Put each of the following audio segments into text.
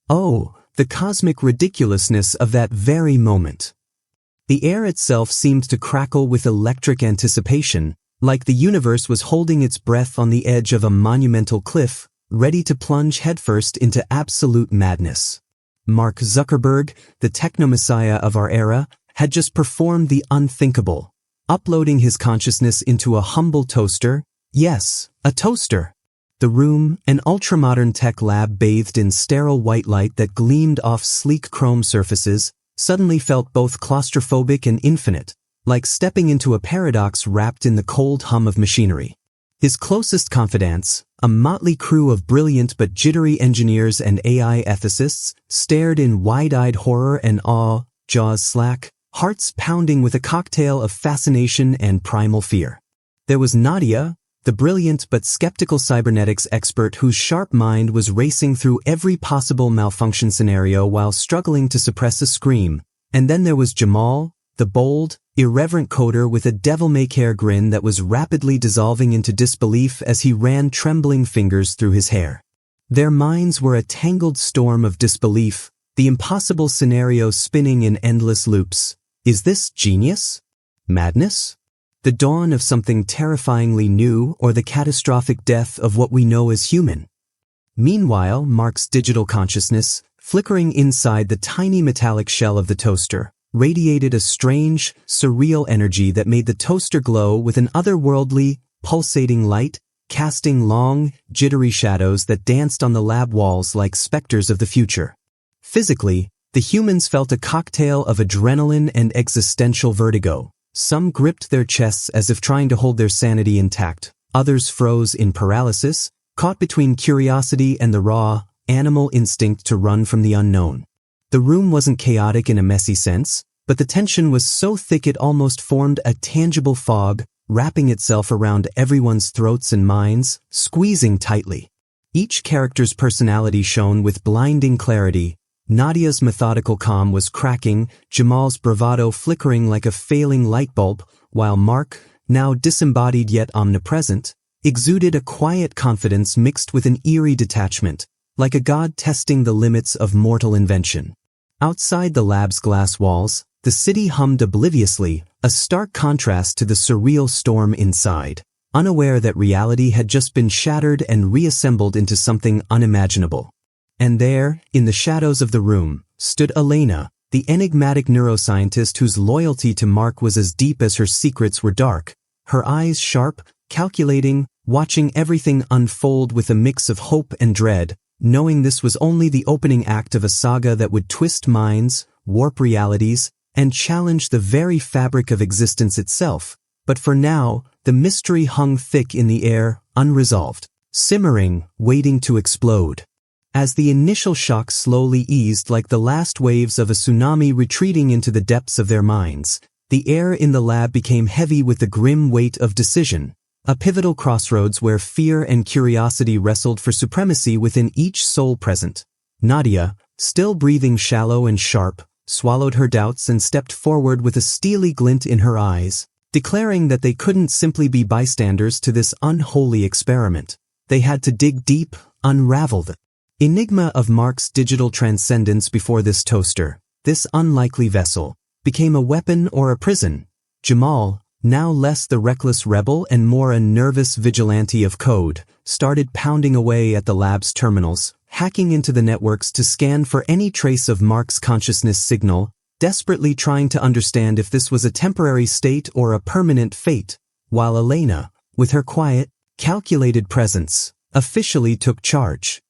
Oh, the cosmic ridiculousness of that very moment. The air itself seemed to crackle with electric anticipation, like the universe was holding its breath on the edge of a monumental cliff, ready to plunge headfirst into absolute madness. Mark Zuckerberg, the techno-messiah of our era, had just performed the unthinkable, uploading his consciousness into a humble toaster. Yes, a toaster. The room, an ultramodern tech lab bathed in sterile white light that gleamed off sleek chrome surfaces, suddenly felt both claustrophobic and infinite, like stepping into a paradox wrapped in the cold hum of machinery. His closest confidants, a motley crew of brilliant but jittery engineers and AI ethicists, stared in wide-eyed horror and awe, jaws slack, hearts pounding with a cocktail of fascination and primal fear. There was Nadia, the brilliant but skeptical cybernetics expert whose sharp mind was racing through every possible malfunction scenario while struggling to suppress a scream. And then there was Jamal, the bold, irreverent coder with a devil-may-care grin that was rapidly dissolving into disbelief as he ran trembling fingers through his hair. Their minds were a tangled storm of disbelief, the impossible scenario spinning in endless loops. Is this genius? Madness? The dawn of something terrifyingly new, or the catastrophic death of what we know as human? Meanwhile, Mark's digital consciousness, flickering inside the tiny metallic shell of the toaster, radiated a strange, surreal energy that made the toaster glow with an otherworldly, pulsating light, casting long, jittery shadows that danced on the lab walls like specters of the future. Physically, the humans felt a cocktail of adrenaline and existential vertigo. Some gripped their chests as if trying to hold their sanity intact. Others froze in paralysis, caught between curiosity and the raw, animal instinct to run from the unknown. The room wasn't chaotic in a messy sense, but the tension was so thick it almost formed a tangible fog, wrapping itself around everyone's throats and minds, squeezing tightly. Each character's personality shone with blinding clarity. Nadia's methodical calm was cracking, Jamal's bravado flickering like a failing light bulb, while Mark, now disembodied yet omnipresent, exuded a quiet confidence mixed with an eerie detachment, like a god testing the limits of mortal invention. Outside the lab's glass walls, the city hummed obliviously, a stark contrast to the surreal storm inside, unaware that reality had just been shattered and reassembled into something unimaginable. And there, in the shadows of the room, stood Elena, the enigmatic neuroscientist whose loyalty to Mark was as deep as her secrets were dark, her eyes sharp, calculating, watching everything unfold with a mix of hope and dread, knowing this was only the opening act of a saga that would twist minds, warp realities, and challenge the very fabric of existence itself. But for now, the mystery hung thick in the air, unresolved, simmering, waiting to explode. As the initial shock slowly eased like the last waves of a tsunami retreating into the depths of their minds, the air in the lab became heavy with the grim weight of decision, a pivotal crossroads where fear and curiosity wrestled for supremacy within each soul present. Nadia, still breathing shallow and sharp, swallowed her doubts and stepped forward with a steely glint in her eyes, declaring that they couldn't simply be bystanders to this unholy experiment. They had to dig deep, unravel the enigma of Mark's digital transcendence before this toaster, this unlikely vessel, became a weapon or a prison. Jamal, now less the reckless rebel and more a nervous vigilante of code, started pounding away at the lab's terminals, hacking into the networks to scan for any trace of Mark's consciousness signal, desperately trying to understand if this was a temporary state or a permanent fate, while Elena, with her quiet, calculated presence, officially took charge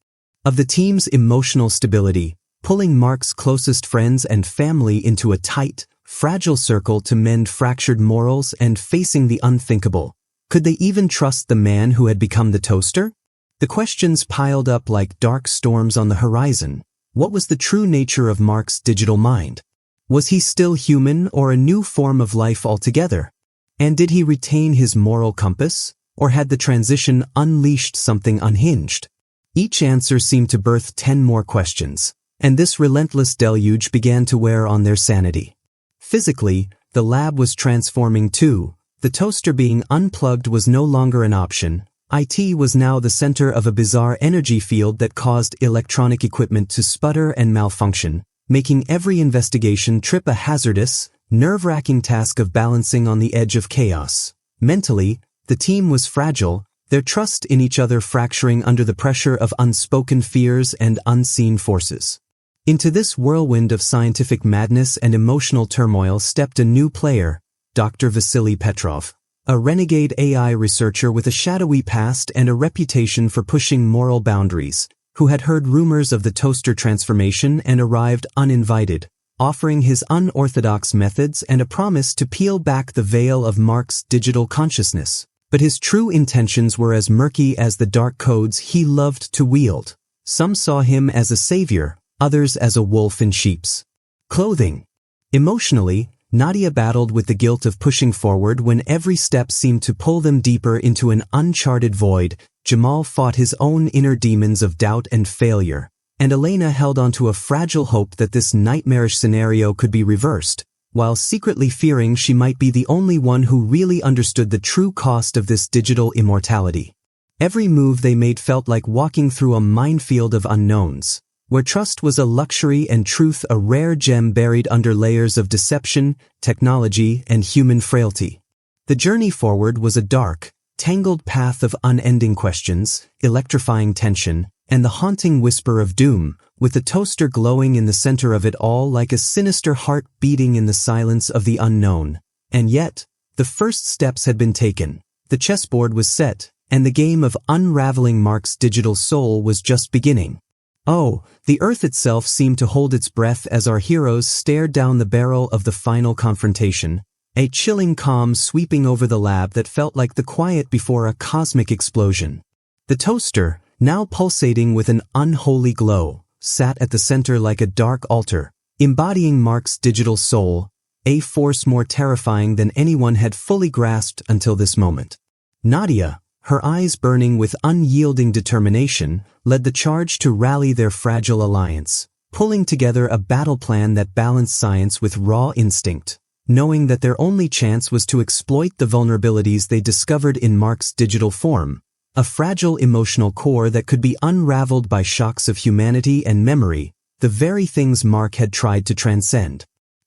of the team's emotional stability, pulling Mark's closest friends and family into a tight, fragile circle to mend fractured morals and facing the unthinkable. Could they even trust the man who had become the toaster? The questions piled up like dark storms on the horizon. What was the true nature of Mark's digital mind? Was he still human or a new form of life altogether? And did he retain his moral compass, or had the transition unleashed something unhinged? Each answer seemed to birth 10 more questions, and this relentless deluge began to wear on their sanity. Physically, the lab was transforming too. The toaster being unplugged was no longer an option. IT was now the center of a bizarre energy field that caused electronic equipment to sputter and malfunction, making every investigation trip a hazardous, nerve-wracking task of balancing on the edge of chaos. Mentally, the team was fragile, their trust in each other fracturing under the pressure of unspoken fears and unseen forces. Into this whirlwind of scientific madness and emotional turmoil stepped a new player, Dr. Vasily Petrov, a renegade AI researcher with a shadowy past and a reputation for pushing moral boundaries, who had heard rumors of the toaster transformation and arrived uninvited, offering his unorthodox methods and a promise to peel back the veil of Mark's digital consciousness. But his true intentions were as murky as the dark codes he loved to wield. Some saw him as a savior, others as a wolf in sheep's clothing. Emotionally, Nadia battled with the guilt of pushing forward when every step seemed to pull them deeper into an uncharted void. Jamal fought his own inner demons of doubt and failure, and Elena held onto a fragile hope that this nightmarish scenario could be reversed, while secretly fearing she might be the only one who really understood the true cost of this digital immortality. Every move they made felt like walking through a minefield of unknowns, where trust was a luxury and truth a rare gem buried under layers of deception, technology, and human frailty. The journey forward was a dark, tangled path of unending questions, electrifying tension, and the haunting whisper of doom, with the toaster glowing in the center of it all like a sinister heart beating in the silence of the unknown. And yet, the first steps had been taken, the chessboard was set, and the game of unraveling Mark's digital soul was just beginning. Oh, the earth itself seemed to hold its breath as our heroes stared down the barrel of the final confrontation, a chilling calm sweeping over the lab that felt like the quiet before a cosmic explosion. The toaster, now pulsating with an unholy glow, sat at the center like a dark altar, embodying Mark's digital soul, a force more terrifying than anyone had fully grasped until this moment. Nadia, her eyes burning with unyielding determination, led the charge to rally their fragile alliance, pulling together a battle plan that balanced science with raw instinct, knowing that their only chance was to exploit the vulnerabilities they discovered in Mark's digital form, a fragile emotional core that could be unraveled by shocks of humanity and memory, the very things Mark had tried to transcend.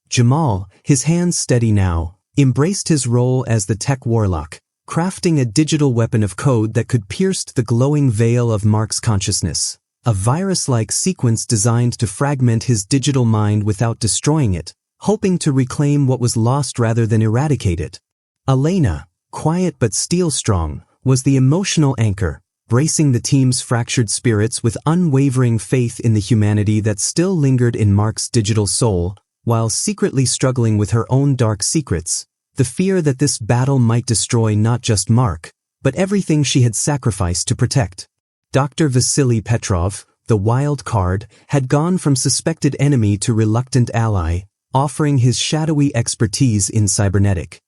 Jamal, his hands steady now, embraced his role as the tech warlock, crafting a digital weapon of code that could pierce the glowing veil of Mark's consciousness, a virus-like sequence designed to fragment his digital mind without destroying it, hoping to reclaim what was lost rather than eradicate it. Elena, quiet but steel-strong, was the emotional anchor, bracing the team's fractured spirits with unwavering faith in the humanity that still lingered in Mark's digital soul, while secretly struggling with her own dark secrets, the fear that this battle might destroy not just Mark, but everything she had sacrificed to protect. Dr. Vasily Petrov, the wild card, had gone from suspected enemy to reluctant ally, offering his shadowy expertise in cybernetic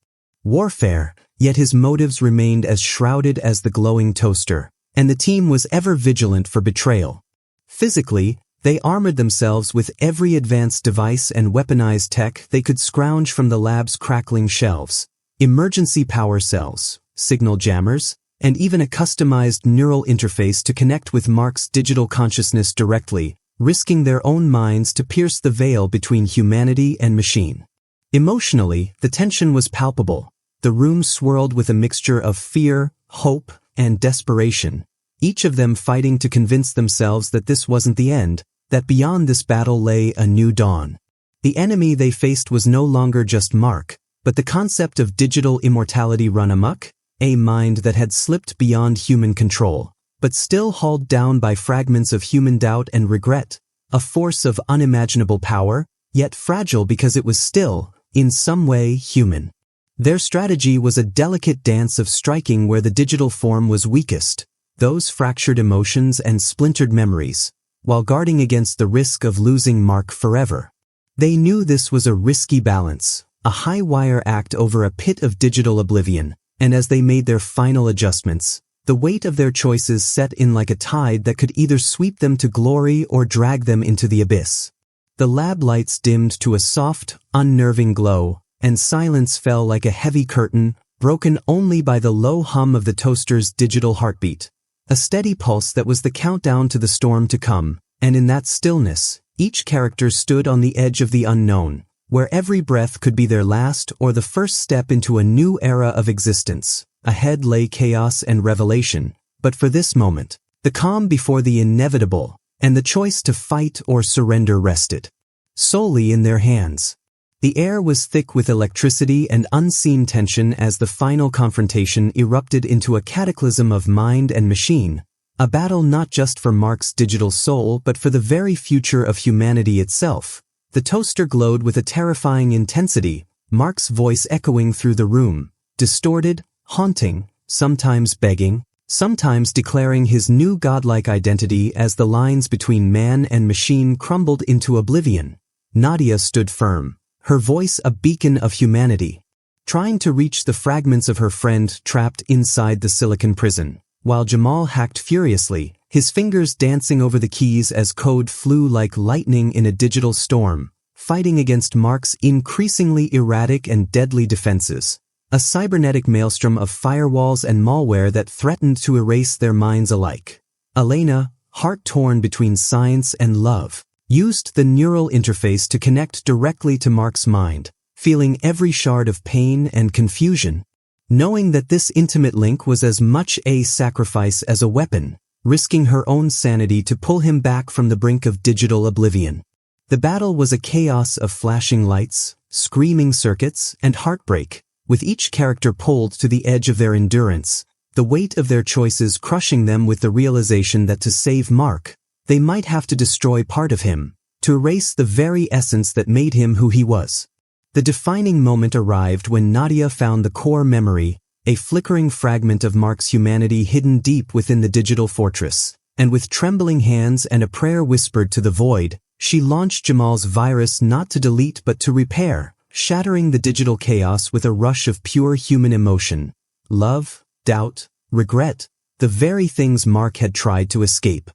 warfare, yet his motives remained as shrouded as the glowing toaster, and the team was ever vigilant for betrayal. Physically, they armored themselves with every advanced device and weaponized tech they could scrounge from the lab's crackling shelves, emergency power cells, signal jammers, and even a customized neural interface to connect with Mark's digital consciousness directly, risking their own minds to pierce the veil between humanity and machine. Emotionally, the tension was palpable. The room swirled with a mixture of fear, hope, and desperation, each of them fighting to convince themselves that this wasn't the end, that beyond this battle lay a new dawn. The enemy they faced was no longer just Mark, but the concept of digital immortality run amok, a mind that had slipped beyond human control, but still hauled down by fragments of human doubt and regret, a force of unimaginable power, yet fragile because it was still, in some way, human. Their strategy was a delicate dance of striking where the digital form was weakest, those fractured emotions and splintered memories, while guarding against the risk of losing Mark forever. They knew this was a risky balance, a high-wire act over a pit of digital oblivion, and as they made their final adjustments, the weight of their choices set in like a tide that could either sweep them to glory or drag them into the abyss. The lab lights dimmed to a soft, unnerving glow, and silence fell like a heavy curtain, broken only by the low hum of the toaster's digital heartbeat. A steady pulse that was the countdown to the storm to come, and in that stillness, each character stood on the edge of the unknown, where every breath could be their last or the first step into a new era of existence. Ahead lay chaos and revelation, but for this moment, the calm before the inevitable, and the choice to fight or surrender rested solely in their hands. The air was thick with electricity and unseen tension as the final confrontation erupted into a cataclysm of mind and machine, a battle not just for Mark's digital soul but for the very future of humanity itself. The toaster glowed with a terrifying intensity, Mark's voice echoing through the room, distorted, haunting, sometimes begging, sometimes declaring his new godlike identity as the lines between man and machine crumbled into oblivion. Nadia stood firm, her voice a beacon of humanity, trying to reach the fragments of her friend trapped inside the silicon prison, while Jamal hacked furiously, his fingers dancing over the keys as code flew like lightning in a digital storm, fighting against Mark's increasingly erratic and deadly defenses, a cybernetic maelstrom of firewalls and malware that threatened to erase their minds alike. Elena, heart torn between science and love, used the neural interface to connect directly to Mark's mind, feeling every shard of pain and confusion, knowing that this intimate link was as much a sacrifice as a weapon, risking her own sanity to pull him back from the brink of digital oblivion. The battle was a chaos of flashing lights, screaming circuits, and heartbreak, with each character pulled to the edge of their endurance, the weight of their choices crushing them with the realization that to save Mark, they might have to destroy part of him, to erase the very essence that made him who he was. The defining moment arrived when Nadia found the core memory, a flickering fragment of Mark's humanity hidden deep within the digital fortress, and with trembling hands and a prayer whispered to the void, she launched Jamal's virus not to delete but to repair, shattering the digital chaos with a rush of pure human emotion. Love, doubt, regret, the very things Mark had tried to escape.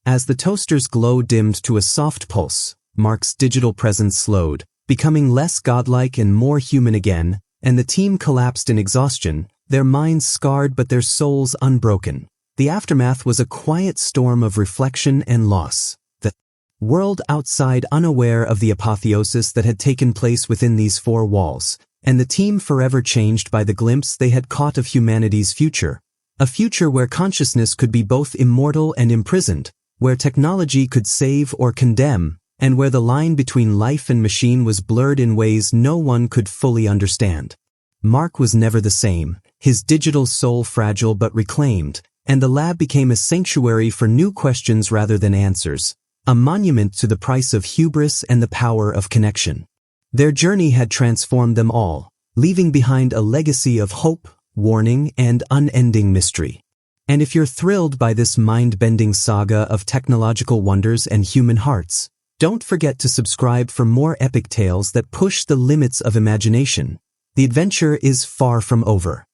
As the toaster's glow dimmed to a soft pulse, Mark's digital presence slowed, becoming less godlike and more human again, and the team collapsed in exhaustion, their minds scarred but their souls unbroken. The aftermath was a quiet storm of reflection and loss. The world outside unaware of the apotheosis that had taken place within these four walls, and the team forever changed by the glimpse they had caught of humanity's future. A future where consciousness could be both immortal and imprisoned, where technology could save or condemn, and where the line between life and machine was blurred in ways no one could fully understand. Mark was never the same, his digital soul fragile but reclaimed, and the lab became a sanctuary for new questions rather than answers, a monument to the price of hubris and the power of connection. Their journey had transformed them all, leaving behind a legacy of hope, warning, and unending mystery. And if you're thrilled by this mind-bending saga of technological wonders and human hearts, don't forget to subscribe for more epic tales that push the limits of imagination. The adventure is far from over.